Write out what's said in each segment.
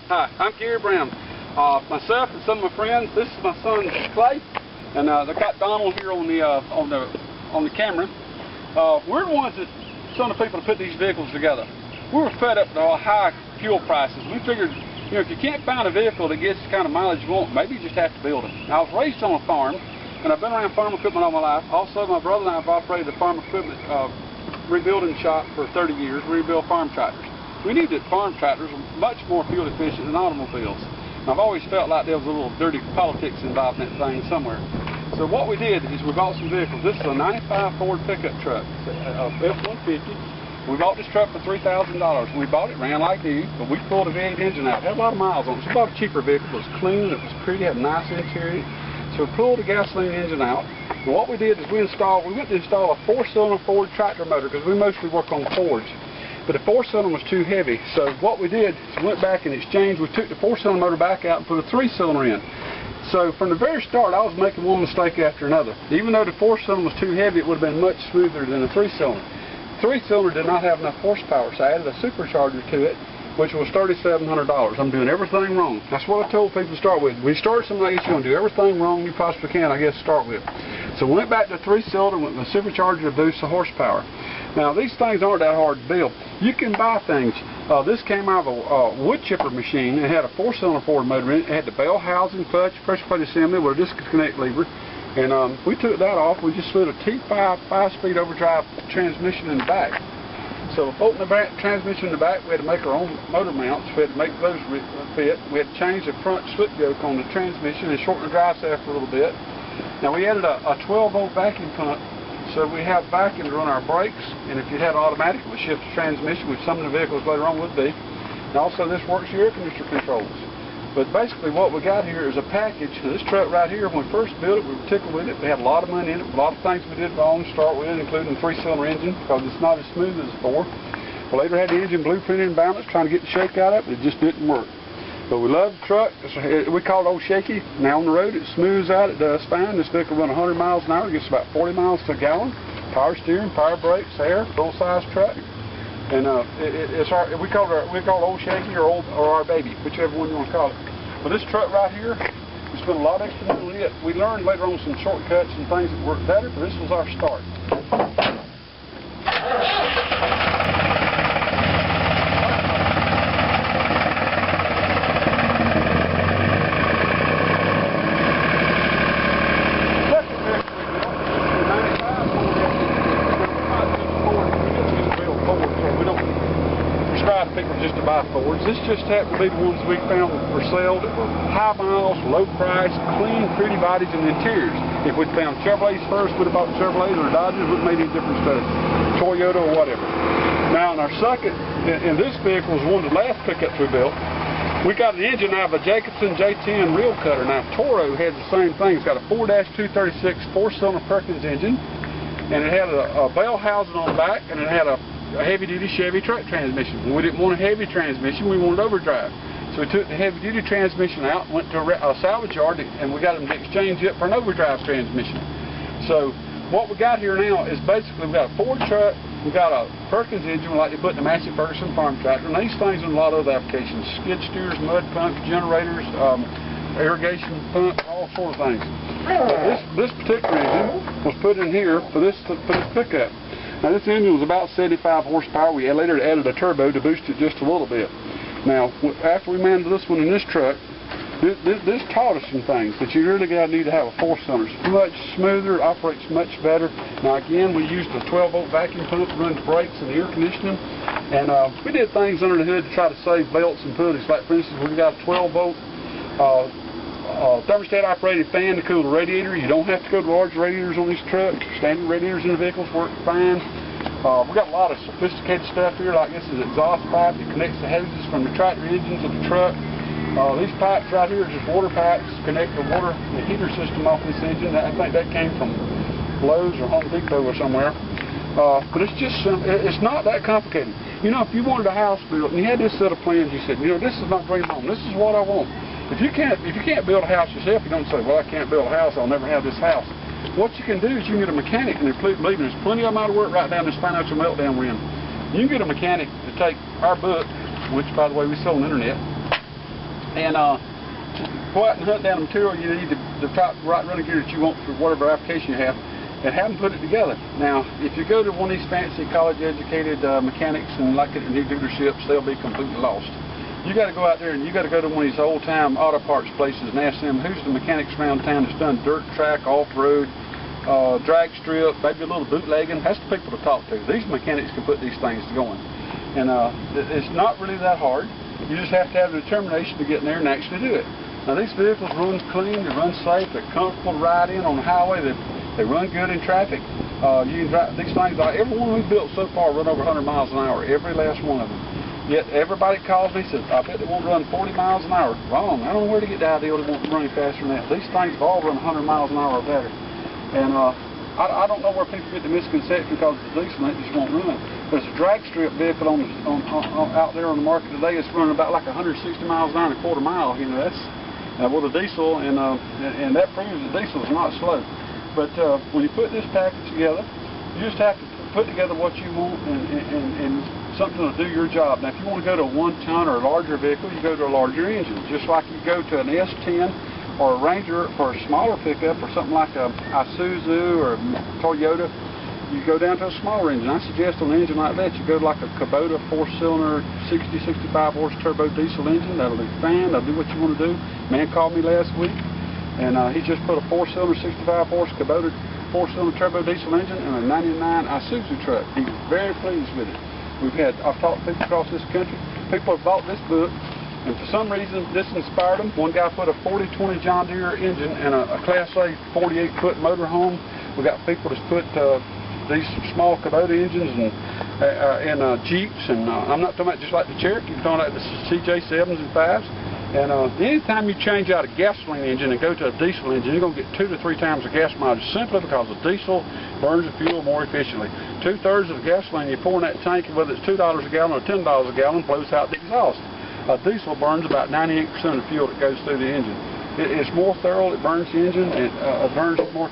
Hi, I'm Gary Brown. Myself and some of my friends. This is my son Clay, and they got Donald here on the camera. We're the ones that some of the people that put these vehicles together. We were fed up with all high fuel prices. We figured, you know, if you can't find a vehicle that gets the kind of mileage you want, maybe you just have to build it. Now, I was raised on a farm, and I've been around farm equipment all my life. Also, my brother and I have operated a farm equipment rebuilding shop for 30 years. We rebuild farm tractors. We knew that farm tractors are much more fuel efficient than automobiles. And I've always felt like there was a little dirty politics involved in that thing somewhere. So what we did is we bought some vehicles. This is a 95 Ford pickup truck, F-150. We bought this truck for $3,000. And we bought it, ran like new, but we pulled a V8 engine out. It had a lot of miles on it. So we bought a cheaper vehicle. It was clean, it was pretty, had a nice interior. So we pulled the gasoline engine out. And what we did is we went to install a 4-cylinder Ford tractor motor, because we mostly work on Fords. But the 4-cylinder was too heavy, so what we did is we went back and exchanged. We took the 4-cylinder motor back out and put a 3-cylinder in. So from the very start, I was making one mistake after another. Even though the 4-cylinder was too heavy, it would have been much smoother than the 3-cylinder. The 3-cylinder did not have enough horsepower, so I added a supercharger to it, which was $3,700. I'm doing everything wrong. That's what I told people to start with. When you start something like this, you're going to do everything wrong you possibly can, I guess, to start with. So we went back to 3-cylinder with the supercharger to boost the horsepower. Now, these things aren't that hard to build. You can buy things. This came out of a wood chipper machine. It had a 4-cylinder Ford motor in it. It had the bell housing, clutch, pressure plate assembly with a disconnect lever. And we took that off. We just put a T5 5-speed overdrive transmission in the back. So bolting the transmission in the back, we had to make our own motor mounts. We had to make those fit. We had to change the front slip yoke on the transmission and shorten the drive shaft a little bit. Now, we added a 12-volt vacuum pump. So we have vacuum to run our brakes, and if you had automatic, it would shift the transmission, which some of the vehicles later on would be. And also this works your air conditioner controls. But basically what we got here is a package. This truck right here, when we first built it, we were tickled with it. We had a lot of money in it, a lot of things we did wrong to start with, including the 3-cylinder engine, because it's not as smooth as the 4. We later had the engine blueprinted and balanced, trying to get the shake out of it, but it just didn't work. But we love the truck. We call it Old Shaky. Now on the road, it smooths out. It does fine. This vehicle runs 100 miles an hour. It gets about 40 miles to a gallon. Power steering, power brakes, air, full-size truck. And we call it Old Shaky or our baby, whichever one you want to call it. But this truck right here, we spent a lot of extra money on it. We learned later on some shortcuts and things that worked better, but this was our start. People just to buy Fords. This just happened to be the ones we found for sale that were high miles, low price, clean, pretty bodies and interiors. If we'd found Chevrolets first, we'd have bought Chevrolets or Dodges, we'd have made any different stuff. Toyota or whatever. Now in our second, and this vehicle was one of the last pickups we built, we got an engine out of a Jacobson J10 reel cutter. Now Toro had the same thing. It's got a 4-236 4-cylinder Perkins engine, and it had a bell housing on the back, and it had a heavy-duty Chevy truck transmission. When we didn't want a heavy transmission, we wanted overdrive. So we took the heavy-duty transmission out, went to a salvage yard, and we got them to exchange it for an overdrive transmission. So what we got here now is basically we got a Ford truck, we got a Perkins engine like they put in the Massey Ferguson farm tractor, and these things in a lot of other applications: skid steers, mud pumps, generators, irrigation pump, all sorts of things. But this particular engine was put in here for this pickup. Now this engine was about 75 horsepower. We later added a turbo to boost it just a little bit. Now after we mounted this one in this truck, this taught us some things, that you really need to have a 4-cylinder. It's much smoother, operates much better. Now again, we used a 12-volt vacuum pump to run the brakes and the air conditioning, and we did things under the hood to try to save belts and pulleys. Like for instance, we got a 12-volt thermostat operated fan to cool the radiator. You don't have to go to large radiators on this truck. Standard radiators in the vehicles work fine. We got a lot of sophisticated stuff here, like this is an exhaust pipe that connects the hoses from the tractor engines of the truck. These pipes right here are just water pipes, connect the heater system off this engine. I think that came from Lowe's or Home Depot or somewhere. But it's just, it's not that complicated. You know, if you wanted a house built and you had this set of plans, you said, you know, this is my dream home. This is what I want. If you can't build a house yourself, you don't say, well, I can't build a house, I'll never have this house. What you can do is you can get a mechanic, and believe me, there's plenty of them out of work right now in this financial meltdown we're in. You can get a mechanic to take our book, which, by the way, we sell on the internet, and go out and hunt down the material you need, the right running gear that you want for whatever application you have, and have them put it together. Now, if you go to one of these fancy college-educated mechanics and like it in new dealerships, they'll be completely lost. You got to go out there and you got to go to one of these old-time auto parts places and ask them who's the mechanics around town that's done dirt track, off-road, drag strip, maybe a little bootlegging. That's the people to talk to. These mechanics can put these things going, and it's not really that hard. You just have to have the determination to get in there and actually do it. Now, these vehicles run clean, they run safe, they're comfortable to ride in on the highway, they run good in traffic. You can drive these things. Every one we've built so far run over 100 miles an hour, every last one of them. Yet everybody calls me and says, I bet they won't run 40 miles an hour. Wrong. I don't know where to get the idea they won't run any faster than that. These things have all run 100 miles an hour or better. And I don't know where people get the misconception because the diesel just won't run. There's a drag strip vehicle out there on the market today that's running about like 160 miles an hour and a quarter mile. You know, that's with a diesel, and that proves that diesel is not slow. But when you put this package together, you just have to put together what you want and something to do your job. Now, if you want to go to a 1-ton or a larger vehicle, you go to a larger engine. Just like you go to an S10 or a Ranger for a smaller pickup or something like a Isuzu or a Toyota, you go down to a smaller engine. I suggest on an engine like that, you go to like a Kubota 4-cylinder, 60-65 horse turbo diesel engine. That'll do fine. That'll do what you want to do. Man called me last week, and he just put a 4-cylinder, 65 horse Kubota 4-cylinder turbo diesel engine in a 99 Isuzu truck. He was very pleased with it. I've talked to people across this country. People have bought this book, and for some reason this inspired them. One guy put a 40-20 John Deere engine in a Class A 48-foot motorhome. We got people that's put these small Kubota engines and Jeeps, and I'm not talking about just like the Cherokee, I'm talking about the CJ7s and 5s. And anytime you change out a gasoline engine and go to a diesel engine, you're going to get 2 to 3 times the gas mileage simply because the diesel burns the fuel more efficiently. 2/3 of the gasoline you pour in that tank, whether it's $2 a gallon or $10 a gallon, blows out the exhaust. A diesel burns about 98% of the fuel that goes through the engine. It's more thorough, it burns the engine, it burns more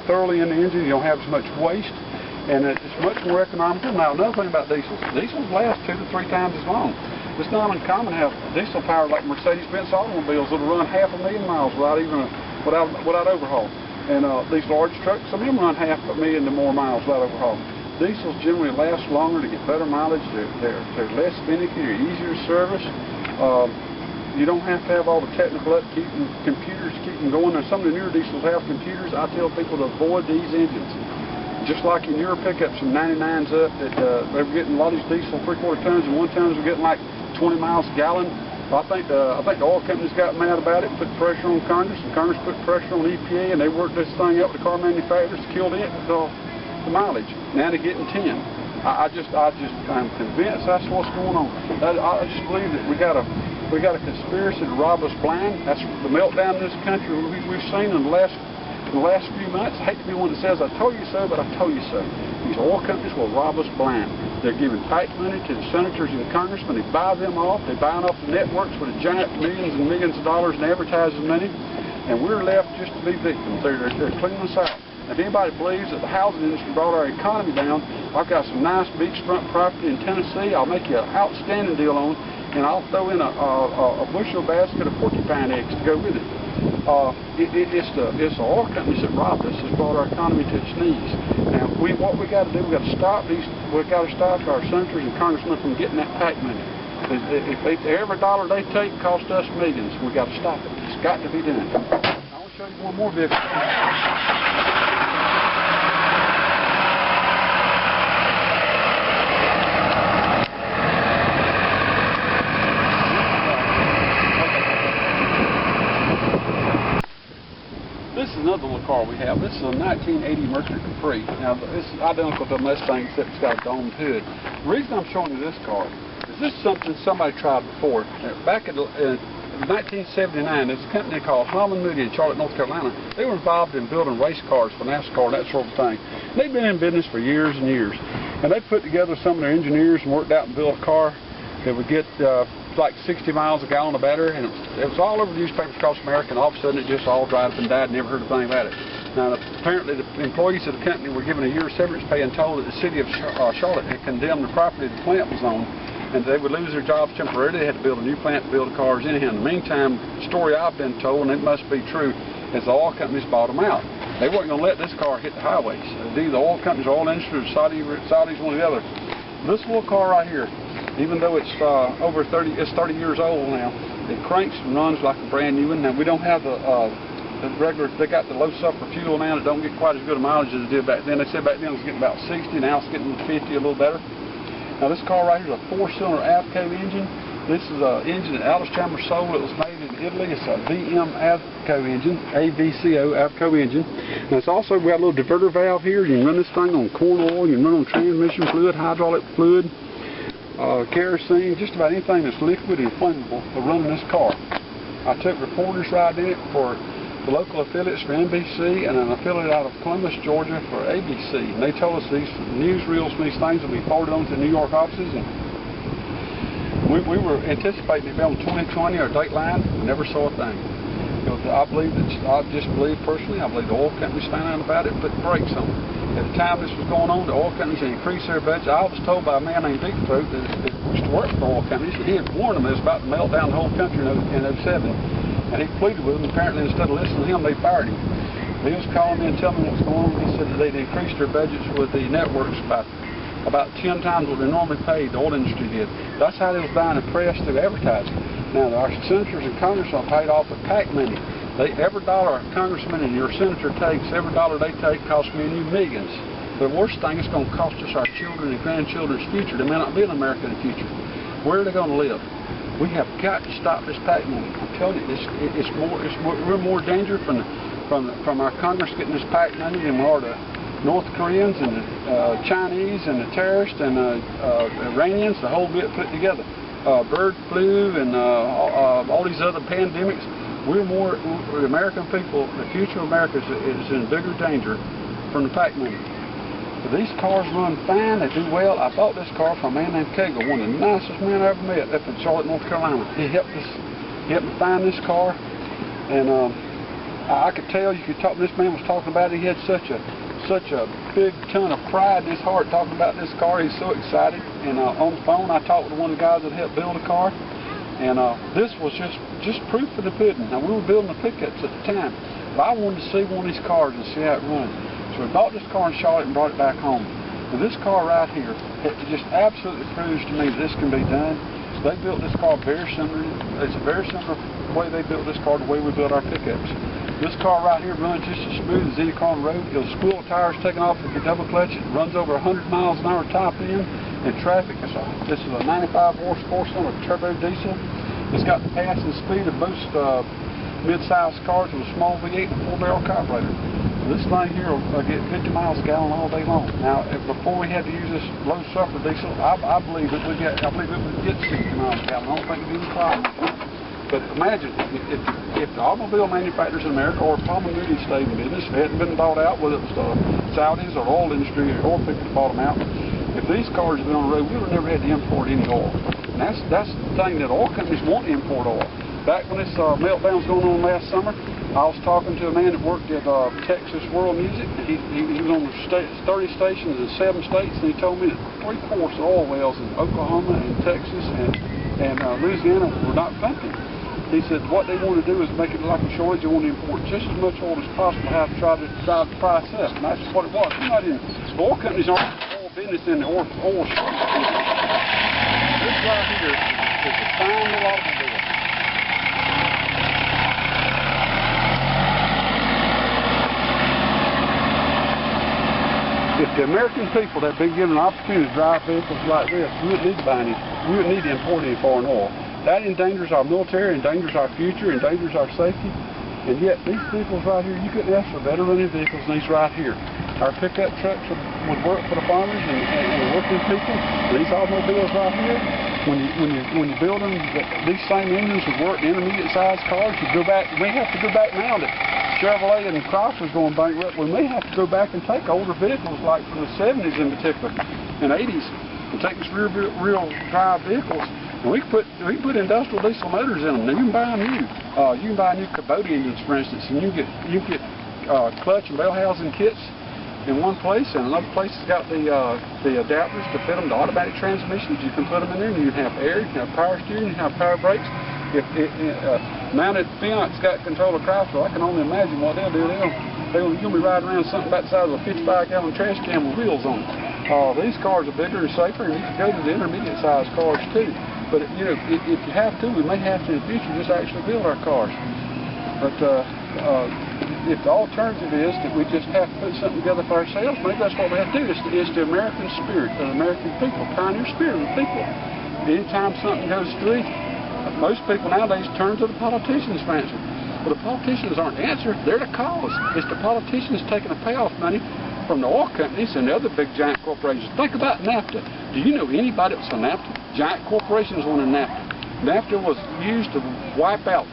thoroughly in the engine, you don't have as much waste, and it's much more economical. Now, another thing about diesels last 2 to 3 times as long. It's not uncommon to have diesel power like Mercedes-Benz automobiles that'll run 500,000 miles without overhaul. And these large trucks, some of them run 500,000 to more miles without overhaul. Diesels generally last longer to get better mileage. They're less finicky. They're easier to service. You don't have to have all the technical upkeep and computers keep them going. And some of the newer diesels have computers. I tell people to avoid these engines. Just like your newer pickups from 99s up, that they were getting a lot of these diesel 3/4 tons and 1 tons were getting like 20 miles a gallon. I think the oil companies got mad about it and put pressure on Congress, and Congress put pressure on EPA, and they worked this thing out with the car manufacturers, killed it, the mileage. Now they're getting 10. I'm convinced that's what's going on. I just believe that we got a conspiracy to rob us blind. That's the meltdown in this country we've seen in the last few months. I hate to be one that says I told you so, but I told you so. These oil companies will rob us blind. They're giving tight money to the senators and congressmen. They buy them off. They're buying off the networks with a giant millions and millions of dollars in advertising money, and we're left just to be victims. They're cleaning us out. If anybody believes that the housing industry brought our economy down, I've got some nice beachfront property in Tennessee. I'll make you an outstanding deal on, and I'll throw in a bushel basket of porcupine eggs to go with it. It's the oil companies that robbed us, that's brought our economy to its knees. Now, what we got to do, we got to stop our senators and congressmen from getting that PAC money. If every dollar they take costs us millions, we got to stop it. It's got to be done. I want to show you one more vehicle. This is another little car we have. This is a 1980 Mercury Capri. Now, this is identical to a Mustang, except it's got a domed hood. The reason I'm showing you this car is this is something somebody tried before. Back in 1979, there's a company called Holland Moody in Charlotte, North Carolina. They were involved in building race cars for NASCAR and that sort of thing. They've been in business for years and years. And they put together some of their engineers and worked out and built a car that would get like 60 miles a gallon or better, and it was all over the newspapers across America, and all of a sudden it just all dried up and died, never heard a thing about it. Now, apparently the employees of the company were given a year's severance pay and told that the city of Charlotte had condemned the property the plant was on and they would lose their jobs temporarily. They had to build a new plant to build the cars anyhow. In the meantime, the story I've been told, and it must be true, is the oil companies bought them out. They weren't going to let this car hit the highways. Either the oil companies, oil industry, or Saudis, one or the other. This little car right here, even though it's over 30 years old now, it cranks and runs like a brand new one. Now we don't have the regular. They got the low sulfur fuel now that don't get quite as good a mileage as it did back then. They said back then it was getting about 60. Now it's getting 50, a little better. Now this car right here is a 4-cylinder Avco engine. This is an engine that Allis-Chalmers sold. It was made in Italy. It's a VM Avco engine, AVCO Avco engine. Now it's also got a little diverter valve here. You can run this thing on corn oil. You can run on transmission fluid, hydraulic fluid, kerosene, just about anything that's liquid and flammable for running this car. I took reporters riding in it for the local affiliates for NBC and an affiliate out of Columbus, Georgia for ABC. And they told us these newsreels from these things will be forwarded on to the New York offices. And we were anticipating it on 2020 or Dateline. We never saw a thing. I just believe personally, I believe the oil companies found out about it and put the brakes on it. At the time this was going on, the oil companies had increased their budget. I was told by a man named Big Throat that used to work for the oil companies that he had warned them it was about to melt down the whole country in 07. And he pleaded with them. Apparently, instead of listening to him, they fired him. He was calling me and telling me what's going on. He said that they'd increased their budgets with the networks about 10 times what they normally paid, the oil industry did. That's how they was buying the press through advertising. Now, our senators and congressmen are paid off with PAC money. Every dollar a congressman and your senator takes, every dollar they take costs me and you millions. The worst thing, it's going to cost us our children and grandchildren's future. They may not be in America in the future. Where are they going to live? We have got to stop this PAC money. I'm telling you, we're more danger from our Congress getting this PAC money than we are the North Koreans and the Chinese and the terrorists and the Iranians, the whole bit put together. Bird flu and all these other pandemics. The American people, the future of America is in bigger danger from the PAC money. But these cars run fine, they do well. I bought this car from a man named Cagle, one of the nicest men I ever met up in Charlotte, North Carolina. He helped me find this car, and I could tell, you could talk, this man was talking about it, he had such a big ton of pride in his heart talking about this car. He's so excited. And on the phone I talked with one of the guys that helped build the car, and this was just proof of the pudding. Now we were building the pickups at the time, but I wanted to see one of these cars and see how it runs. So we bought this car in Charlotte and brought it back home. Now this car right here, it just absolutely proves to me that this can be done. They built this car very similar. It's a very similar way they built this car to the way we built our pickups. This car right here runs just as smooth as any car on the road. It'll spool the tires taken off if you double clutch it. It runs over 100 miles an hour top end in traffic. This is a 95 horsepower turbo diesel. It's got the passing speed of most mid-sized cars with a small V8 and a 4-barrel carburetor. This thing here will get 50 miles a gallon all day long. Now, before we had to use this low sulfur diesel, I believe it would get 60 miles a gallon. I don't think it'd be any problem. But imagine if the automobile manufacturers in America or Palmer Moody stayed in business, if it hadn't been bought out, whether it was the Saudis or the oil industry or oil people bought them out, if these cars had been on the road, we would have never had to import any oil. And that's the thing, that oil companies want to import oil. Back when this meltdown was going on last summer, I was talking to a man that worked at Texas World Music. He was on 30 stations in 7 states, and he told me that 3/4 of oil wells in Oklahoma and Texas and Louisiana were not pumping. He said what they want to do is make it like a shortage. They want to import just as much oil as possible, have to try to drive the price up. And that's what it was. The oil companies aren't in the oil business in the oil shortage. This right here is a fine little automobile. If the American people had been given an opportunity to drive vehicles like this, we wouldn't need to buy any. We wouldn't need to import any foreign oil. That endangers our military, endangers our future, endangers our safety. And yet these vehicles right here, you couldn't ask for better running vehicles than these right here. Our pickup trucks would work for the farmers and the working people. These automobiles right here, when you build them, these same engines would work in intermediate-sized cars. You go back. We have to go back now to Chevrolet and Chrysler's going bankrupt. We may have to go back and take older vehicles, like from the 70s in particular, and 80s, and take these real drive vehicles. And we can put industrial diesel motors in them. Now you can buy them new. You can buy new Kubota engines, for instance, and you can get clutch and bell housing kits in one place, and another place has got the adapters to fit them to automatic transmissions. You can put them in there, and you can have air, you can have power steering, you can have power brakes. If mounted Fiat's got control of Chrysler, I can only imagine what they'll do. You'll be riding around something about the size of a 55-gallon trash can with wheels on it. These cars are bigger and safer, and you can go to the intermediate-sized cars too. But you know, if you have to, we may have to in the future just actually build our cars. But if the alternative is that we just have to put something together for ourselves, maybe that's what we have to do. It's the American spirit, the American people, pioneer spirit of the people. Anytime something goes through, most people nowadays turn to the politicians for answers. But the politicians aren't the answer, they're the cause. It's the politicians taking the payoff money from the oil companies and the other big giant corporations. Think about NAFTA. Do you know anybody that's on NAFTA? Giant corporations on NAFTA. NAFTA was used to wipe out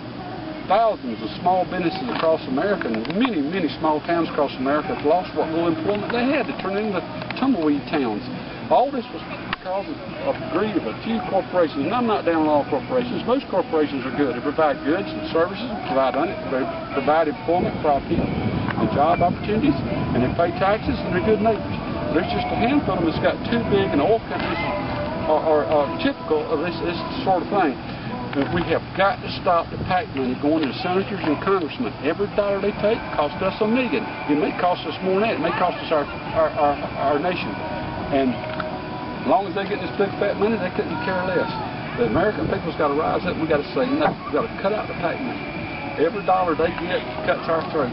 thousands of small businesses across America, and many, many small towns across America have lost what little employment they had to turn into tumbleweed towns. All this was because of greed of a few corporations, and I'm not down on all corporations. Most corporations are good. They provide goods and services, they provide employment for our people and job opportunities, and they pay taxes, and they're good neighbors. There's just a handful of them that's got too big, and oil companies are typical of this sort of thing. We have got to stop the PAC money going to the senators and congressmen. Every dollar they take costs us $1 million. It may cost us more than that. It may cost us our nation. And as long as they get this big fat money, they couldn't care less. The American people's got to rise up. We've got to say no. We've got to cut out the PAC money. Every dollar they get cuts our throat.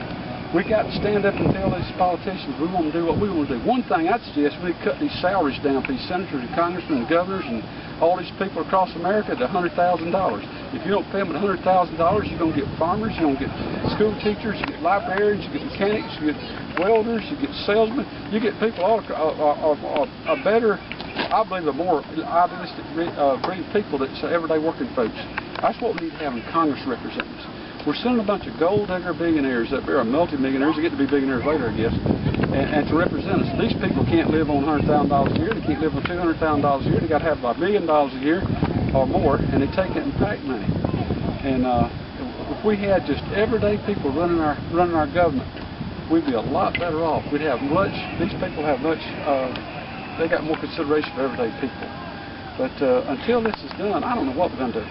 We got to stand up and tell these politicians we want to do what we want to do. One thing I'd suggest, we cut these salaries down for these senators and congressmen and governors and all these people across America to $100,000. If you don't pay them $100,000, you're going to get farmers, you're going to get school teachers, you get librarians, you get mechanics, you get welders, you get salesmen, you get people all a better, I believe, a more idealistic breed of people that's everyday working folks. That's what we need to have in Congress representatives. We're sending a bunch of gold digger billionaires up there, or multi-millionaires, they get to be billionaires later, I guess, and to represent us. These people can't live on $100,000 a year, they can't live on $200,000 a year, they got to have $1 million a year or more, and they take it in PAC money. And if we had just everyday people running our government, we'd be a lot better off. We'd have much, these people have much, they got more consideration for everyday people. But until this is done, I don't know what we're going to do.